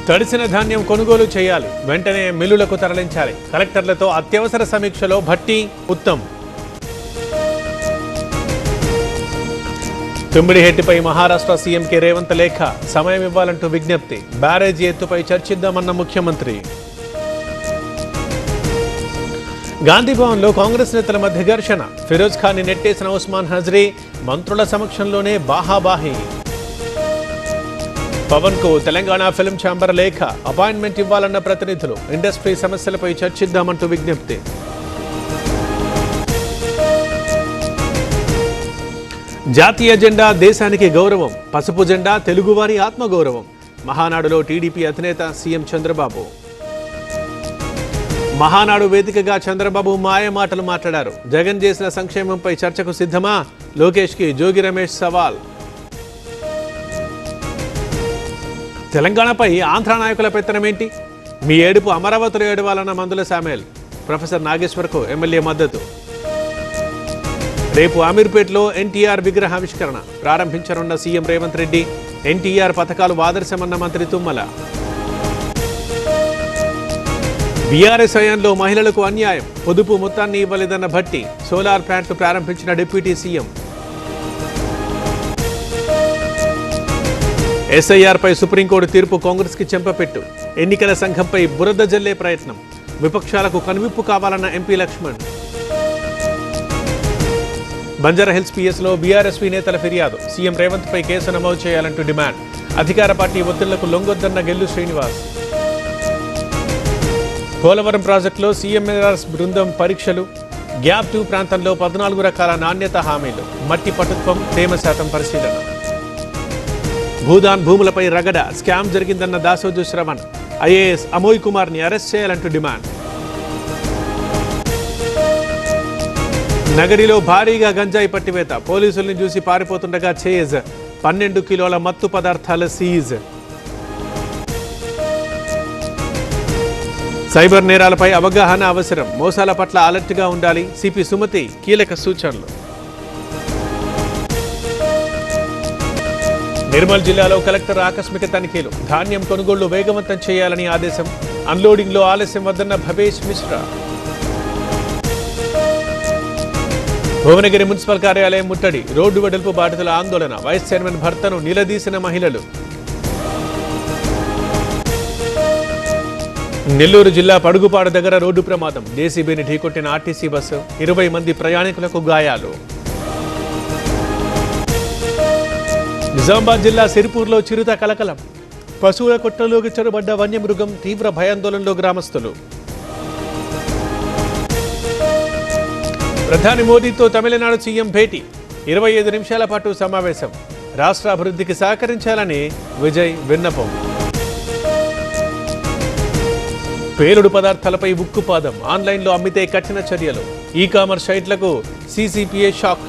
తడిసిన ధాన్యం కొనుగోలు చేయాలి, వెంటనే మిల్లులకు తరలించాలి. కలెక్టర్లతో అత్యవసర సమీక్షలో భట్టి, ఉత్తమ్. తుమ్మిడిహెట్టిపై మహారాష్ట్ర సీఎంకి రేవంత్ లేఖ, సమయం ఇవ్వాలంటూ విజ్ఞప్తి. బ్యారేజీ ఎత్తుపై చర్చిద్దామన్న ముఖ్యమంత్రి. గాంధీభవన్లో కాంగ్రెస్ నేతల మధ్య ఘర్షణ. ఫిరోజ్ ఖాన్ని నెట్టేసిన ఉస్మాన్ హజ్రీ, మంత్రుల సమక్షంలోనే బాహాబాహి. పవన్ కు తెలంగాణ ఫిల్మ్ ఛాంబర్ లేఖ, అపాయింట్మెంట్ ఇవ్వాలన్న ప్రతినిధులు. ఇండస్ట్రీ సమస్యలపై చర్చిద్దామంటూ విజ్ఞప్తి. జాతీయ జెండా దేశానికి గౌరవం, పసుపు జెండా తెలుగువారి ఆత్మగౌరవం. మహానాడులో టీడీపీ అధినేత సీఎం చంద్రబాబు. మహానాడు వేదికగా చంద్రబాబు మాయ మాటలు మాట్లాడారు. జగన్ చేసిన సంక్షేమంపై చర్చకు సిద్ధమా? లోకేష్ కి జోగి రమేష్ సవాల్. తెలంగాణపై ఆంధ్ర నాయకుల పెత్తనమేంటి? మీ ఏడుపు అమరావతిలో ఏడవాలన్న మందుల సామేల్. ప్రొఫెసర్ నాగేశ్వర్కు ఎమ్మెల్యే మద్దతు. రేపు అమీర్పేటలో ఎన్టీఆర్ విగ్రహావిష్కరణ ప్రారంభించనున్న సీఎం రేవంత్ రెడ్డి. ఎన్టీఆర్ పథకాలు ఆదర్శమన్న మంత్రి తుమ్మల. బీఆర్ఎస్ హయాంలో మహిళలకు అన్యాయం, పొదుపు మొత్తాన్ని ఇవ్వలేదన్న భట్టి. సోలార్ ప్లాంట్లు ప్రారంభించిన డిప్యూటీ సీఎం. ఎస్ఐఆర్పై సుప్రీంకోర్టు తీర్పు కాంగ్రెస్కి చెంపపెట్టు. ఎన్నికల సంఘంపై బురద జల్లే ప్రయత్నం. విపక్షాలకు కనువిప్పు కావాలన్న ఎంపీ లక్ష్మణ్. బంజారాహిల్స్ పిఎస్లో బీఆర్ఎస్పీ నేతల ఫిర్యాదు. సీఎం రేవంత్ పై కేసు నమోదు చేయాలంటూ డిమాండ్. అధికార పార్టీ ఒత్తిళ్లకు లొంగొద్దన్న గెల్లు శ్రీనివాస్. పోలవరం ప్రాజెక్టులో సీఎంఆర్ఎస్ బృందం పరీక్షలు. గ్యాప్ 2 ప్రాంతంలో 14 రకాల నాణ్యత హామీలు. మట్టి పటుత్వం, తేమ శాతం పరిశీలన. భూదాన్ భూములపై రగడ, స్కామ్ జరిగిందన్న దాసోజు శ్రవణ్. ఐఏఎస్ అమోయ్ కుమార్ ని అరెస్ట్ చేయాలంటూ డిమాండ్. నగరిలో భారీగా గంజాయి పట్టివేత. పోలీసుల్ని చూసి పారిపోతుండగా చేజ్. 12 కిలోల మత్తు పదార్థాల సీజ్. సైబర్ నేరాలపై అవగాహన అవసరం. మోసాల పట్ల అలర్ట్గా ఉండాలి. సిపి సుమతి కీలక సూచనలు. నిర్మల్ జిల్లాలో కలెక్టర్ ఆకస్మిక తనిఖీలు. ధాన్యం కొనుగోళ్లు వేగవంతం చేయాలని ఆదేశం. అన్లోడింగ్లో ఆలస్యం వద్దన్న భవేష్ మిశ్రా. భువనగిరి మున్సిపల్ కార్యాలయం ముట్టడి. రోడ్డు వెడల్పు బాధితుల ఆందోళన. వైస్ చైర్మన్ భర్తను నిలదీసిన మహిళలు. నెల్లూరు జిల్లా పడుగుపాడు దగ్గర రోడ్డు ప్రమాదం. జేసీబీని ఢీకొట్టిన ఆర్టీసీ బస్సు. 20 మంది ప్రయాణికులకు గాయాలు. నిజామాబాద్ జిల్లా సిరిపూర్లో చిరుత కలకలం. పశువుల కొట్టలోకి చొరబడ్డ వన్యమృగం. తీవ్ర భయాందోళనలో గ్రామస్తులు. ప్రధాని మోదీతో తమిళనాడు సీఎం భేటీ. 25 నిమిషాల పాటు సమావేశం. రాష్ట్ర అభివృద్ధికి సహకరించాలని విజయ్ విన్నపం. పేలుడు పదార్థాలపై ఉక్కుపాదం. ఆన్లైన్లో అమ్మితే కఠిన చర్యలు. E commerce సైట్లకు CCPA shock.